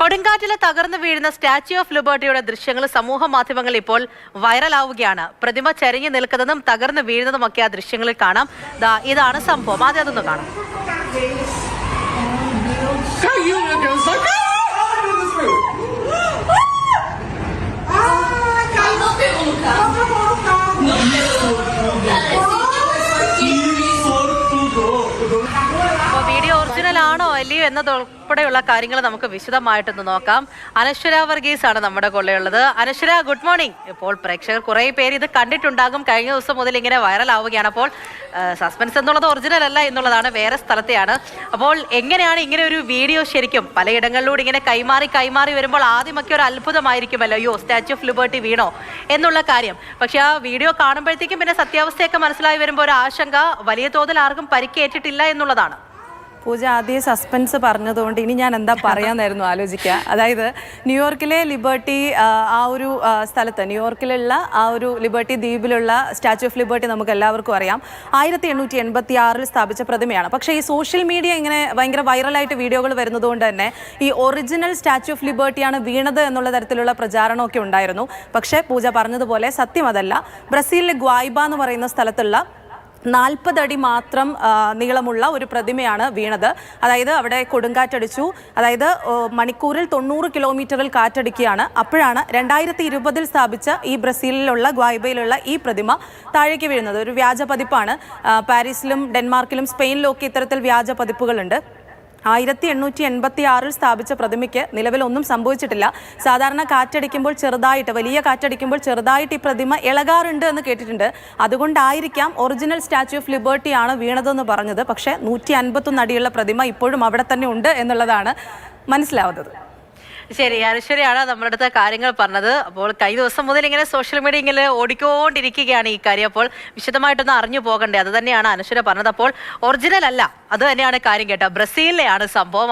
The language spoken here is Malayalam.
കൊടുങ്കാറ്റിലെ തകർന്നു വീഴുന്ന സ്റ്റാച്യു ഓഫ് ലിബർട്ടിയുടെ ദൃശ്യങ്ങൾ സമൂഹ മാധ്യമങ്ങളിൽ ഇപ്പോൾ വൈറലാവുകയാണ്. പ്രതിമ ചരിഞ്ഞു നിൽക്കുന്നതും തകർന്നു വീഴുന്നതുമൊക്കെ ആ ദൃശ്യങ്ങളിൽ കാണാം. ഇതാണ് സംഭവം. ആദ്യം അതൊന്ന് കാണാം. വീഡിയോ ഒറിജിനൽ ആണോ അല്ലയോ എന്നതുൾപ്പെടെയുള്ള കാര്യങ്ങൾ നമുക്ക് വിശദമായിട്ടൊന്ന് നോക്കാം. അനശ്വര വർഗീസ് ആണ് നമ്മുടെ കൊള്ളയുള്ളത്. അനശ്വര, ഗുഡ് മോർണിംഗ്. ഇപ്പോൾ പ്രേക്ഷകർ കുറെ പേര് ഇത് കണ്ടിട്ടുണ്ടാകും. കഴിഞ്ഞ ദിവസം മുതൽ ഇങ്ങനെ വൈറലാവുകയാണ്. അപ്പോൾ സസ്പെൻസ് എന്നുള്ളത് ഒറിജിനൽ അല്ല എന്നുള്ളതാണ്, വേറെ സ്ഥലത്തെയാണ്. അപ്പോൾ എങ്ങനെയാണ് ഇങ്ങനെ ഒരു വീഡിയോ ശരിക്കും പലയിടങ്ങളിലൂടെ ഇങ്ങനെ കൈമാറി വരുമ്പോൾ ആദ്യമൊക്കെ ഒരു അത്ഭുതമായിരിക്കുമല്ലോ, അയ്യോ സ്റ്റാച്യു ഓഫ് ലിബർട്ടി വീണോ എന്നുള്ള കാര്യം. പക്ഷെ ആ വീഡിയോ കാണുമ്പോഴത്തേക്കും പിന്നെ സത്യാവസ്ഥയൊക്കെ മനസ്സിലായി വരുമ്പോൾ ഒരു ആശങ്ക, വലിയ തോതിൽ ആർക്കും പരിക്കേറ്റിട്ടില്ല എന്നുള്ളതാണ്. പൂജ ആദ്യം സസ്പെൻസ് പറഞ്ഞതുകൊണ്ട് ഇനി ഞാൻ എന്താ പറയാന്നായിരുന്നു ആലോചിക്കുക. അതായത് ന്യൂയോർക്കിലെ ലിബർട്ടി ആ ഒരു സ്ഥലത്ത്, ന്യൂയോർക്കിലുള്ള ആ ഒരു ലിബർട്ടി ദ്വീപിലുള്ള സ്റ്റാച്യു ഓഫ് ലിബർട്ടി നമുക്ക് എല്ലാവർക്കും അറിയാം 1886 സ്ഥാപിച്ച പ്രതിമയാണ്. പക്ഷേ ഈ സോഷ്യൽ മീഡിയ ഇങ്ങനെ ഭയങ്കര വൈറലായിട്ട് വീഡിയോകൾ വരുന്നതുകൊണ്ട് തന്നെ ഈ ഒറിജിനൽ സ്റ്റാച്യു ഓഫ് ലിബർട്ടിയാണ് വീണത് എന്നുള്ള തരത്തിലുള്ള പ്രചാരണമൊക്കെ ഉണ്ടായിരുന്നു. പക്ഷേ പൂജ പറഞ്ഞതുപോലെ സത്യം അതല്ല. ബ്രസീലിലെ ഗ്വായ്ബ എന്ന് പറയുന്ന സ്ഥലത്തുള്ള 40 അടി മാത്രം നീളമുള്ള ഒരു പ്രതിമയാണ് വീണത്. അതായത് അവിടെ കൊടുങ്കാറ്റടിച്ചു. അതായത് മണിക്കൂറിൽ 90 കിലോമീറ്ററിൽ കാറ്റടിക്കുകയാണ്. അപ്പോഴാണ് 2020 സ്ഥാപിച്ച ഈ ബ്രസീലിലുള്ള ഗ്വായ്ബയിലുള്ള ഈ പ്രതിമ താഴേക്ക് വീഴുന്നത്. ഒരു വ്യാജ പതിപ്പാണ്. പാരീസിലും ഡെൻമാർക്കിലും സ്പെയിനിലും ഒക്കെ ഇത്തരത്തിൽ വ്യാജ പതിപ്പുകളുണ്ട്. 1886 സ്ഥാപിച്ച പ്രതിമയ്ക്ക് നിലവിലൊന്നും സംഭവിച്ചിട്ടില്ല. സാധാരണ കാറ്റടിക്കുമ്പോൾ ചെറുതായിട്ട്, വലിയ കാറ്റടിക്കുമ്പോൾ ചെറുതായിട്ട് ഈ പ്രതിമ ഇളകാറുണ്ട് എന്ന് കേട്ടിട്ടുണ്ട്. അതുകൊണ്ടായിരിക്കാം ഒറിജിനൽ സ്റ്റാച്യു ഓഫ് ലിബർട്ടിയാണ് വീണതെന്ന് പറഞ്ഞത്. പക്ഷേ 151 അടിയുള്ള പ്രതിമ ഇപ്പോഴും അവിടെ തന്നെ ഉണ്ട് എന്നുള്ളതാണ് മനസ്സിലാവുന്നത്. ശരി, അനശ്വരയാണ് നമ്മുടെ അടുത്ത കാര്യങ്ങൾ പറഞ്ഞത്. അപ്പോൾ കഴിഞ്ഞ ദിവസം മുതൽ ഇങ്ങനെ സോഷ്യൽ മീഡിയ ഇങ്ങനെ ഓടിക്കൊണ്ടിരിക്കുകയാണ് ഈ കാര്യം. അപ്പോൾ വിശദമായിട്ടൊന്ന് അറിഞ്ഞു പോകണ്ടേ, അത് തന്നെയാണ് അനശ്വര പറഞ്ഞത്. അപ്പോൾ ഒറിജിനൽ അല്ല, അത് തന്നെയാണ് കാര്യം കേട്ടോ. ബ്രസീലിലെയാണ് സംഭവം.